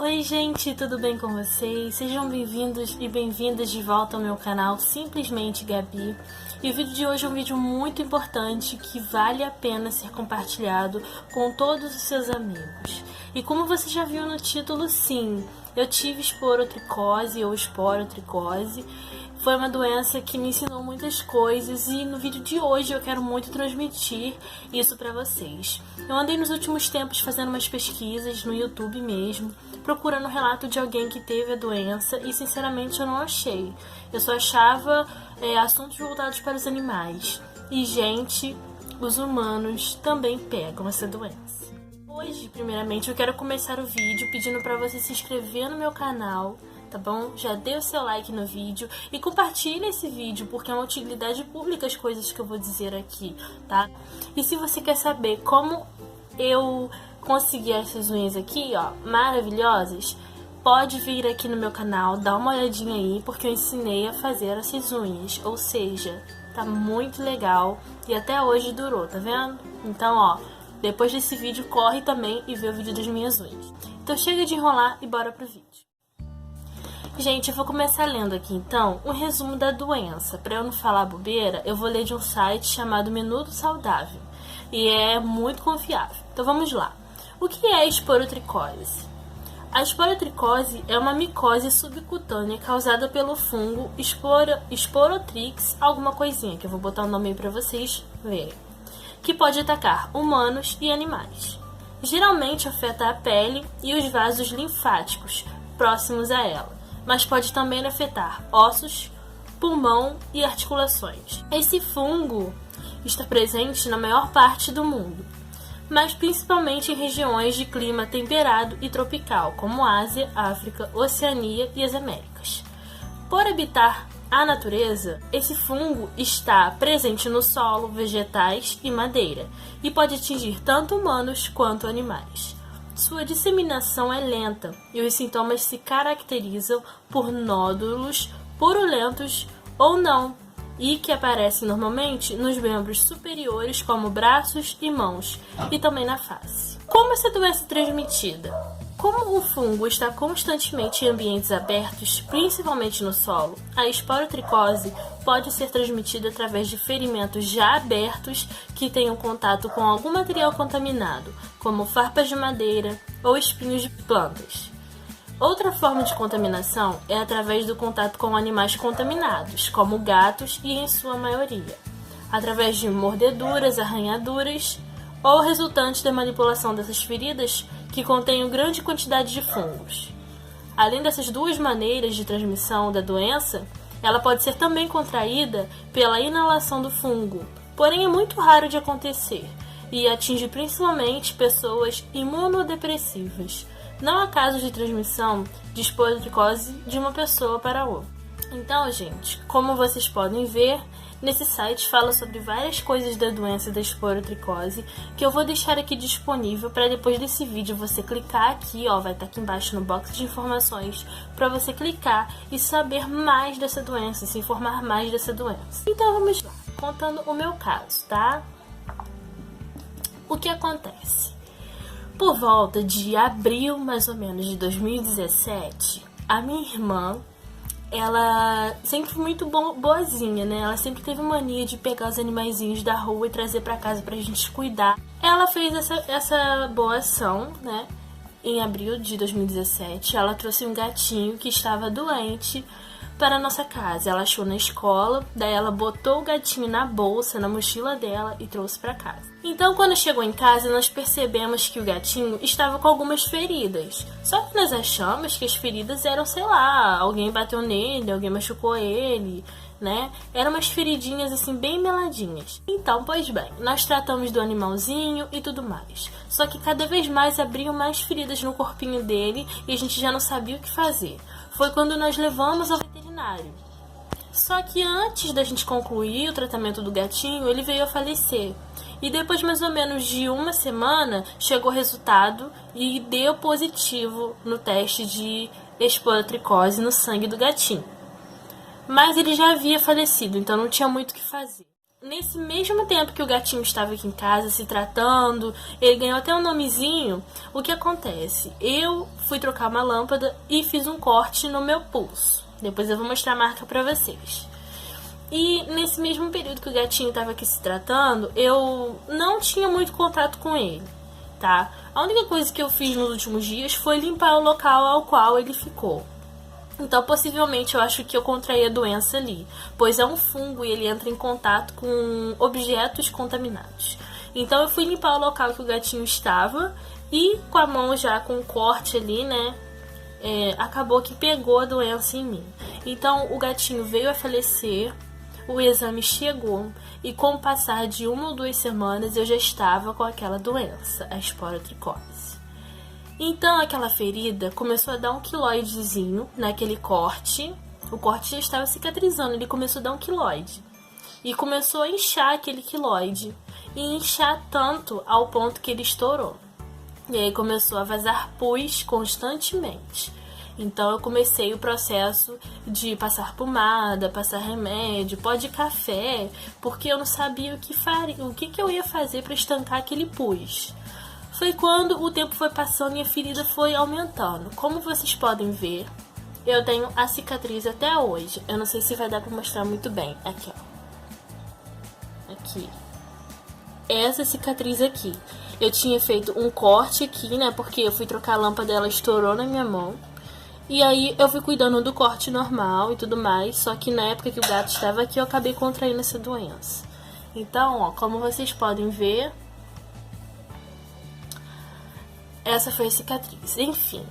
Oi gente, tudo bem com vocês? Sejam bem-vindos e bem-vindas de volta ao meu canal Simplesmente Gabi. E o vídeo de hoje é um vídeo muito importante que vale a pena ser compartilhado com todos os seus amigos. E como você já viu no título, sim, eu tive esporotricose ou esporotricose. Foi uma doença que me ensinou muitas coisas e no vídeo de hoje eu quero muito transmitir isso pra vocês. Eu andei nos últimos tempos fazendo umas pesquisas no YouTube mesmo, procurando um relato de alguém que teve a doença e sinceramente eu não achei. Eu só achava assuntos voltados para os animais. E gente, os humanos também pegam essa doença. Hoje, primeiramente, eu quero começar o vídeo pedindo pra você se inscrever no meu canal, tá bom? Já dê o seu like no vídeo e compartilhe esse vídeo, porque é uma utilidade pública as coisas que eu vou dizer aqui, tá? E se você quer saber como eu consegui essas unhas aqui, ó, maravilhosas, pode vir aqui no meu canal, dá uma olhadinha aí, porque eu ensinei a fazer essas unhas, ou seja, tá muito legal e até hoje durou, tá vendo? Então, ó, depois desse vídeo, corre também e vê o vídeo das minhas unhas. Então chega de enrolar e bora pro vídeo. Gente, eu vou começar lendo aqui então um resumo da doença. Para eu não falar bobeira, eu vou ler de um site chamado Minuto Saudável. E é muito confiável. Então vamos lá. O que é esporotricose? A esporotricose é uma micose subcutânea causada pelo fungo Sporotrix, alguma coisinha, que eu vou botar o nome aí para vocês verem, que pode atacar humanos e animais. Geralmente afeta a pele e os vasos linfáticos próximos a ela, mas pode também afetar ossos, pulmão e articulações. Esse fungo está presente na maior parte do mundo, mas principalmente em regiões de clima temperado e tropical, como Ásia, África, Oceania e as Américas. Por habitar a natureza, esse fungo está presente no solo, vegetais e madeira, e pode atingir tanto humanos quanto animais. Sua disseminação é lenta e os sintomas se caracterizam por nódulos purulentos ou não, e que aparecem normalmente nos membros superiores, como braços e mãos, e também na face. Como essa doença é transmitida? Como o fungo está constantemente em ambientes abertos, principalmente no solo, a esporotricose pode ser transmitida através de ferimentos já abertos que tenham contato com algum material contaminado, como farpas de madeira ou espinhos de plantas. Outra forma de contaminação é através do contato com animais contaminados, como gatos e, em sua maioria, através de mordeduras, arranhaduras ou resultantes da manipulação dessas feridas que contêm grande quantidade de fungos. Além dessas duas maneiras de transmissão da doença, ela pode ser também contraída pela inalação do fungo, porém é muito raro de acontecer e atinge principalmente pessoas imunodepressivas. Não há casos de transmissão de esporotricose de uma pessoa para outra. Então, gente, como vocês podem ver, nesse site fala sobre várias coisas da doença da esporotricose, que eu vou deixar aqui disponível para depois desse vídeo você clicar aqui, ó, vai estar aqui embaixo no box de informações, para você clicar e saber mais dessa doença, se informar mais dessa doença. Então vamos lá, contando o meu caso, tá? O que acontece? Por volta de abril, mais ou menos, de 2017, a minha irmã, ela sempre foi muito boazinha, né? Ela sempre teve mania de pegar os animaizinhos da rua e trazer pra casa pra gente cuidar. Ela fez essa boa ação, né? Em abril de 2017, ela trouxe um gatinho que estava doente para a nossa casa. Ela achou na escola, daí ela botou o gatinho na bolsa, na mochila dela e trouxe para casa. Então, quando chegou em casa, nós percebemos que o gatinho estava com algumas feridas. Só que nós achamos que as feridas eram, sei lá, alguém bateu nele, alguém machucou ele, né? Eram umas feridinhas assim bem meladinhas. Então, pois bem, nós tratamos do animalzinho e tudo mais. Só que cada vez mais abriam mais feridas no corpinho dele e a gente já não sabia o que fazer. Foi quando nós levamos ao veterinário. Só que antes da gente concluir o tratamento do gatinho, ele veio a falecer. E depois mais ou menos de uma semana, chegou o resultado e deu positivo no teste de esporotricose no sangue do gatinho. Mas ele já havia falecido, então não tinha muito o que fazer. Nesse mesmo tempo que o gatinho estava aqui em casa se tratando, ele ganhou até um nomezinho. O que acontece? Eu fui trocar uma lâmpada e fiz um corte no meu pulso. Depois eu vou mostrar a marca pra vocês. E nesse mesmo período que o gatinho estava aqui se tratando, eu não tinha muito contato com ele, tá? A única coisa que eu fiz nos últimos dias foi limpar o local ao qual ele ficou. Então, possivelmente, eu acho que eu contraí a doença ali, pois é um fungo e ele entra em contato com objetos contaminados. Então, eu fui limpar o local que o gatinho estava e com a mão já com um corte ali, né, acabou que pegou a doença em mim. Então, o gatinho veio a falecer, o exame chegou e com o passar de 1 ou 2 semanas eu já estava com aquela doença, a esporotricose. Então aquela ferida começou a dar um quiloidezinho naquele corte. O corte já estava cicatrizando, ele começou a dar um quiloide. E começou a inchar aquele quiloide. E inchar tanto ao ponto que ele estourou. E aí começou a vazar pus constantemente. Então eu comecei o processo de passar pomada, passar remédio, pó de café, porque eu não sabia o que eu ia fazer para estancar aquele pus. Foi quando o tempo foi passando e a ferida foi aumentando. Como vocês podem ver, eu tenho a cicatriz até hoje. Eu não sei se vai dar pra mostrar muito bem. Aqui, ó. Aqui. Essa cicatriz aqui. Eu tinha feito um corte aqui, né? Porque eu fui trocar a lâmpada, ela estourou na minha mão. E aí eu fui cuidando do corte normal e tudo mais. Só que na época que o gato estava aqui, eu acabei contraindo essa doença. Então, ó, como vocês podem ver, essa foi a cicatriz, enfim.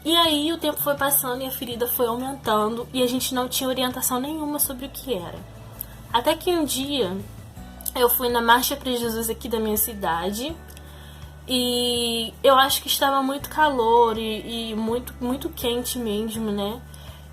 E aí o tempo foi passando e a ferida foi aumentando e a gente não tinha orientação nenhuma sobre o que era. Até que um dia eu fui na Marcha para Jesus aqui da minha cidade e eu acho que estava muito calor e muito quente mesmo, né?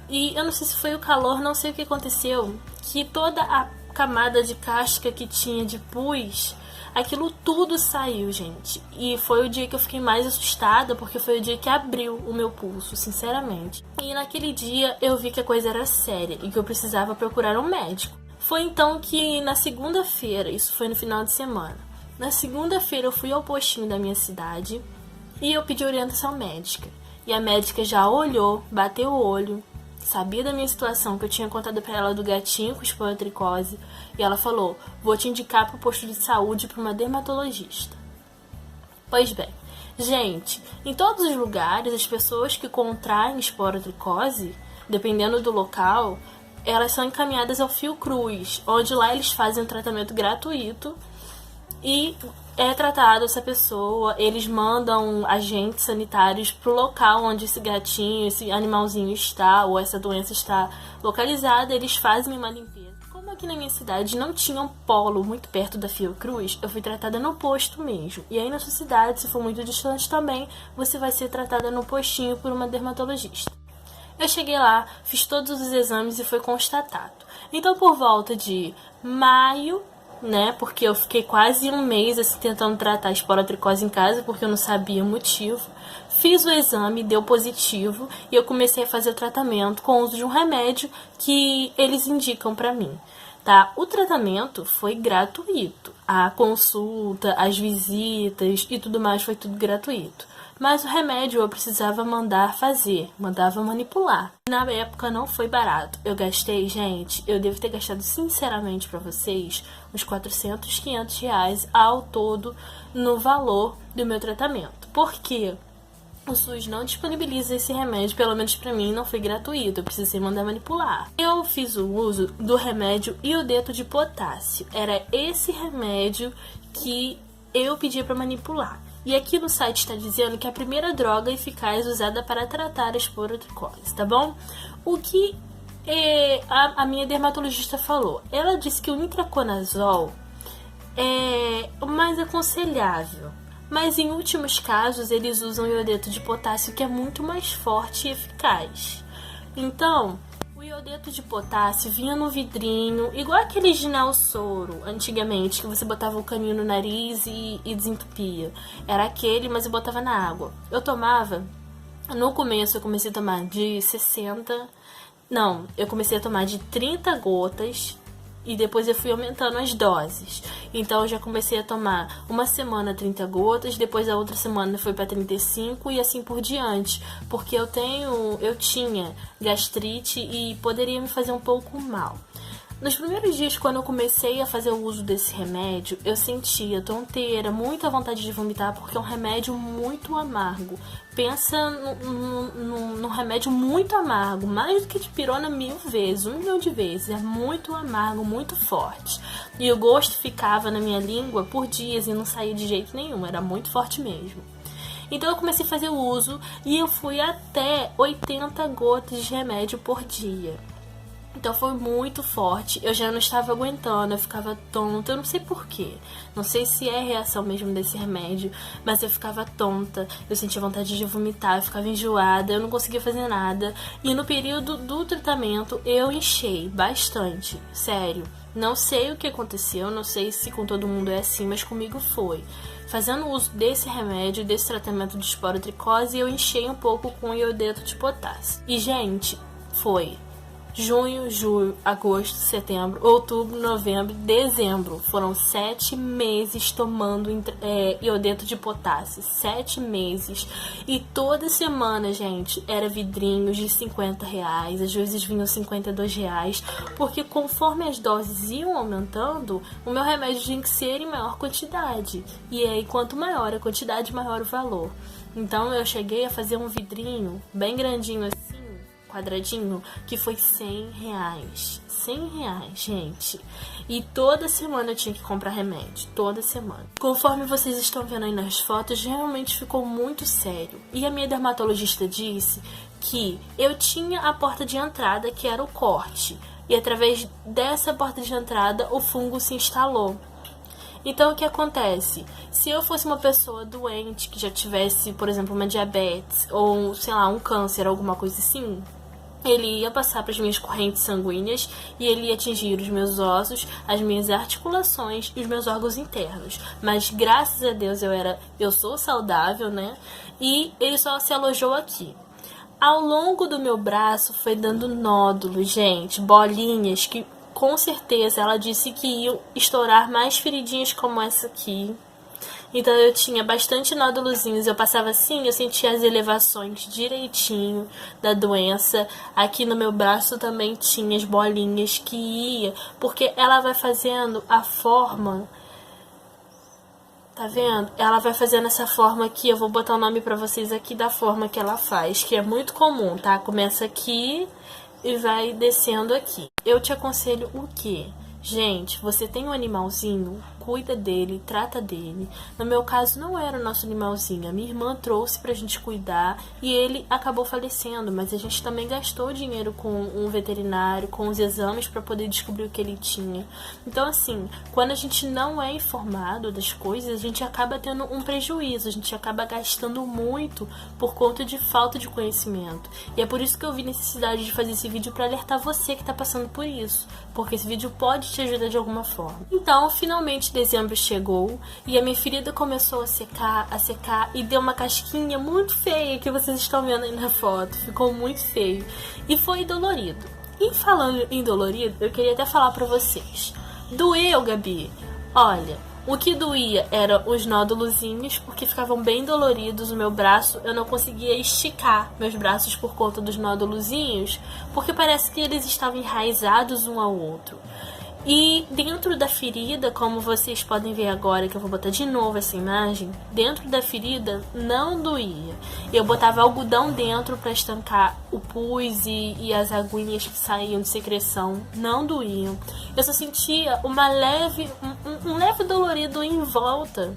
E eu não sei se foi o calor, não sei o que aconteceu, que toda a camada de casca que tinha de pus, aquilo tudo saiu, gente. E foi o dia que eu fiquei mais assustada, porque foi o dia que abriu o meu pulso, sinceramente. E naquele dia eu vi que a coisa era séria e que eu precisava procurar um médico. Foi então que na segunda-feira, isso foi no final de semana, na segunda-feira eu fui ao postinho da minha cidade e eu pedi orientação médica. E a médica já olhou, bateu o olho, sabia da minha situação, que eu tinha contado pra ela do gatinho com esporotricose, e ela falou: vou te indicar pro posto de saúde pra uma dermatologista. Pois bem, gente, em todos os lugares, as pessoas que contraem esporotricose, dependendo do local, elas são encaminhadas ao Fiocruz, onde lá eles fazem um tratamento gratuito e é tratado essa pessoa, eles mandam agentes sanitários pro local onde esse gatinho, esse animalzinho está, ou essa doença está localizada, eles fazem uma limpeza. Como aqui na minha cidade não tinha um polo muito perto da Fiocruz, eu fui tratada no posto mesmo. E aí na sua cidade, se for muito distante também, você vai ser tratada no postinho por uma dermatologista. Eu cheguei lá, fiz todos os exames e foi constatado. Então por volta de maio, né, porque eu fiquei quase um mês assim, tentando tratar a esporotricose em casa, porque eu não sabia o motivo. Fiz o exame, deu positivo, e eu comecei a fazer o tratamento com o uso de um remédio que eles indicam pra mim, tá? O tratamento foi gratuito, a consulta, as visitas e tudo mais foi tudo gratuito. Mas o remédio eu precisava mandar fazer, mandava manipular. Na época não foi barato. Eu gastei, gente, eu devo ter gastado sinceramente pra vocês uns 400, 500 reais ao todo no valor do meu tratamento. Por quê? O SUS não disponibiliza esse remédio, pelo menos pra mim não foi gratuito, eu precisei mandar manipular. Eu fiz o uso do remédio iodeto de potássio. Era esse remédio que eu pedi pra manipular. E aqui no site está dizendo que é a primeira droga eficaz usada para tratar a esporotricose, tá bom? O que a minha dermatologista falou? Ela disse que o nitroconazol é o mais aconselhável, mas em últimos casos eles usam iodeto de potássio, que é muito mais forte e eficaz. Então, o iodeto de potássio vinha no vidrinho, igual aquele Ginal Soro, antigamente, que você botava o caninho no nariz e desentupia. Era aquele, mas eu botava na água. Eu tomava, no começo eu comecei a tomar de 60... Não, eu comecei a tomar de 30 gotas E depois eu fui aumentando as doses. Então eu já comecei a tomar uma semana 30 gotas, depois a outra semana foi para 35 e assim por diante. Porque eu tinha gastrite e poderia me fazer um pouco mal. Nos primeiros dias, quando eu comecei a fazer o uso desse remédio, eu sentia tonteira, muita vontade de vomitar, porque é um remédio muito amargo. Pensa num remédio muito amargo, mais do que dipirona 1000 vezes, 1 milhão de vezes. É muito amargo, muito forte. E o gosto ficava na minha língua por dias e não saía de jeito nenhum, era muito forte mesmo. Então eu comecei a fazer o uso e eu fui até 80 gotas de remédio por dia. Então foi muito forte, eu já não estava aguentando, eu ficava tonta, eu não sei porquê. Não sei se é reação mesmo desse remédio, mas eu ficava tonta, eu sentia vontade de vomitar, eu ficava enjoada, eu não conseguia fazer nada. E no período do tratamento eu inchei bastante, sério. Não sei o que aconteceu, não sei se com todo mundo é assim, mas comigo foi. Fazendo uso desse remédio, desse tratamento de esporotricose, eu inchei um pouco com iodeto de potássio. E gente, foi junho, julho, agosto, setembro, outubro, novembro, dezembro. Foram 7 meses tomando iodeto de potássio. 7 meses. E toda semana, gente, era vidrinhos de R$50. Às vezes vinham R$52. Porque conforme as doses iam aumentando, o meu remédio tinha que ser em maior quantidade. E aí, quanto maior a quantidade, maior o valor. Então, eu cheguei a fazer um vidrinho bem grandinho assim, quadradinho, que foi R$100. R$100, gente. E toda semana eu tinha que comprar remédio. Toda semana. Conforme vocês estão vendo aí nas fotos, realmente ficou muito sério. E a minha dermatologista disse que eu tinha a porta de entrada, que era o corte. E através dessa porta de entrada, o fungo se instalou. Então, o que acontece? Se eu fosse uma pessoa doente, que já tivesse, por exemplo, uma diabetes, ou, sei lá, um câncer, alguma coisa assim, ele ia passar para as minhas correntes sanguíneas e ele ia atingir os meus ossos, as minhas articulações e os meus órgãos internos. Mas, graças a Deus, eu sou saudável, né? E ele só se alojou aqui. Ao longo do meu braço foi dando nódulos, gente, bolinhas que com certeza ela disse que iam estourar mais feridinhas como essa aqui. Então eu tinha bastante nódulozinhos, eu passava assim, eu sentia as elevações direitinho da doença. Aqui no meu braço também tinha as bolinhas que ia, porque ela vai fazendo a forma, tá vendo? Ela vai fazendo essa forma aqui, eu vou botar o nome pra vocês aqui da forma que ela faz, que é muito comum, tá? Começa aqui e vai descendo aqui. Eu te aconselho o quê? Gente, você tem um animalzinho, cuida dele, trata dele. No meu caso, não era o nosso animalzinho. A minha irmã trouxe pra gente cuidar e ele acabou falecendo. Mas a gente também gastou dinheiro com um veterinário, com os exames pra poder descobrir o que ele tinha. Então, assim, quando a gente não é informado das coisas, a gente acaba tendo um prejuízo. A gente acaba gastando muito por conta de falta de conhecimento. E é por isso que eu vi necessidade de fazer esse vídeo pra alertar você que tá passando por isso. Porque esse vídeo pode te ajudar de alguma forma. Então, finalmente dezembro chegou e a minha ferida começou a secar e deu uma casquinha muito feia que vocês estão vendo aí na foto. Ficou muito feio e foi dolorido. E falando em dolorido, eu queria até falar pra vocês. Doeu, Gabi? Olha, o que doía eram os nódulozinhos, porque ficavam bem doloridos no meu braço. Eu não conseguia esticar meus braços por conta dos nódulozinhos, porque parece que eles estavam enraizados um ao outro. E dentro da ferida, como vocês podem ver agora, que eu vou botar de novo essa imagem, dentro da ferida não doía. Eu botava algodão dentro para estancar o pus e as aguinhas que saíam de secreção, não doíam. Eu só sentia um leve dolorido em volta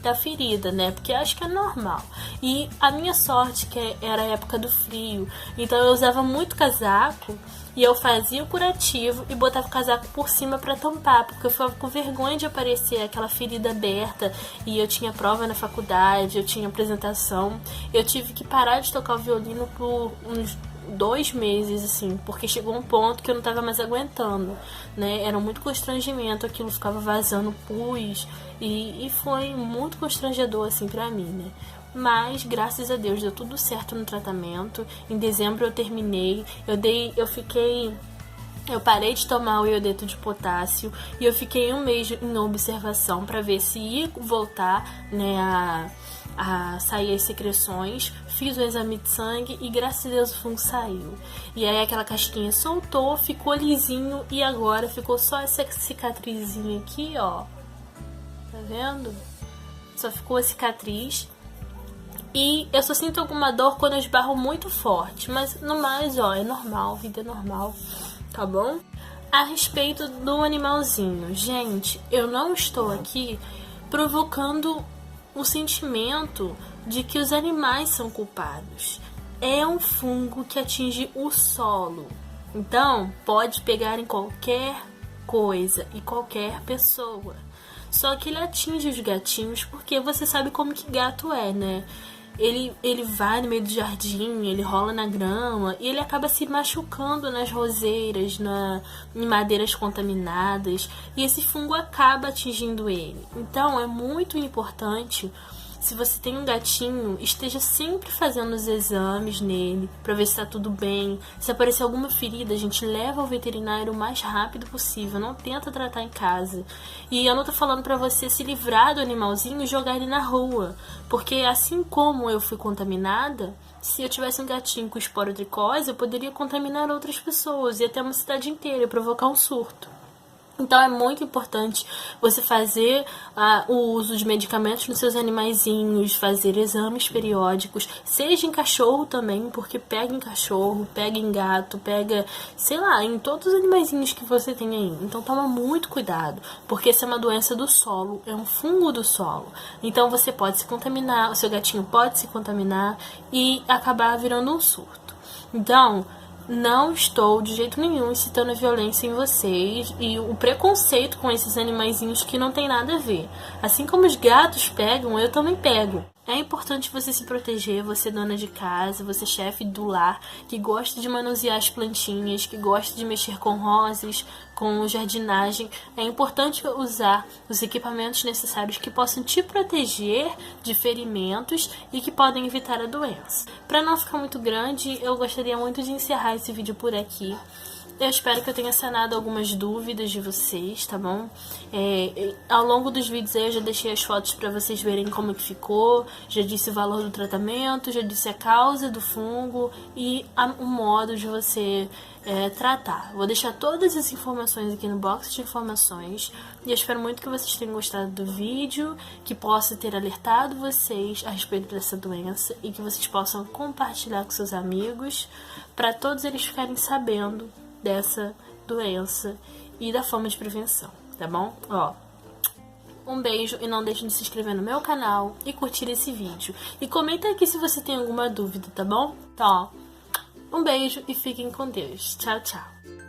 da ferida, né? Porque eu acho que é normal. E a minha sorte que era a época do frio, então eu usava muito casaco. E eu fazia o curativo e botava o casaco por cima pra tampar, porque eu ficava com vergonha de aparecer aquela ferida aberta. E eu tinha prova na faculdade, eu tinha apresentação. Eu tive que parar de tocar o violino por uns 2 meses, assim, porque chegou um ponto que eu não tava mais aguentando, né? Era muito constrangimento, aquilo ficava vazando pus. E foi muito constrangedor, assim, pra mim, né? Mas, graças a Deus, deu tudo certo no tratamento. Em dezembro eu terminei. Eu fiquei Eu parei de tomar o iodeto de potássio e eu fiquei um mês em observação para ver se ia voltar, né, a sair as secreções. Fiz o exame de sangue e graças a Deus o fungo saiu. E aí aquela casquinha soltou, ficou lisinho e agora ficou só essa cicatrizinha aqui, ó. Tá vendo? Só ficou a cicatriz. E eu só sinto alguma dor quando eu esbarro muito forte, mas no mais, ó, é normal, vida é normal, tá bom? A respeito do animalzinho, gente, eu não estou aqui provocando o sentimento de que os animais são culpados. É um fungo que atinge o solo, então pode pegar em qualquer coisa e qualquer pessoa. Só que ele atinge os gatinhos porque você sabe como que gato é, né? Ele vai no meio do jardim, ele rola na grama e ele acaba se machucando nas roseiras, em madeiras contaminadas, e esse fungo acaba atingindo ele. Então é muito importante, se você tem um gatinho, esteja sempre fazendo os exames nele para ver se tá tudo bem. Se aparecer alguma ferida, a gente leva ao veterinário o mais rápido possível, não tenta tratar em casa. E eu não tô falando para você se livrar do animalzinho e jogar ele na rua, porque assim como eu fui contaminada, se eu tivesse um gatinho com esporotricose, eu poderia contaminar outras pessoas e até uma cidade inteira e provocar um surto. Então é muito importante você fazer o uso de medicamentos nos seus animaizinhos, fazer exames periódicos, seja em cachorro também, porque pega em cachorro, pega em gato, pega, sei lá, em todos os animaizinhos que você tem aí. Então toma muito cuidado, porque essa é uma doença do solo, é um fungo do solo. Então você pode se contaminar, o seu gatinho pode se contaminar e acabar virando um surto. Então, não estou de jeito nenhum incitando a violência em vocês e o preconceito com esses animaizinhos que não tem nada a ver. Assim como os gatos pegam, eu também pego. É importante você se proteger, você dona de casa, você chefe do lar, que gosta de manusear as plantinhas, que gosta de mexer com rosas, com jardinagem. É importante usar os equipamentos necessários que possam te proteger de ferimentos e que podem evitar a doença. Para não ficar muito grande, eu gostaria muito de encerrar esse vídeo por aqui. Eu espero que eu tenha sanado algumas dúvidas de vocês, tá bom? Ao longo dos vídeos aí eu já deixei as fotos para vocês verem como que ficou, já disse o valor do tratamento, já disse a causa do fungo e o modo de você tratar. Vou deixar todas as informações aqui no box de informações e eu espero muito que vocês tenham gostado do vídeo, que possa ter alertado vocês a respeito dessa doença e que vocês possam compartilhar com seus amigos para todos eles ficarem sabendo dessa doença e da forma de prevenção, tá bom? Ó, um beijo e não deixe de se inscrever no meu canal e curtir esse vídeo. E comenta aqui se você tem alguma dúvida, tá bom? Então, ó, um beijo e fiquem com Deus. Tchau, tchau.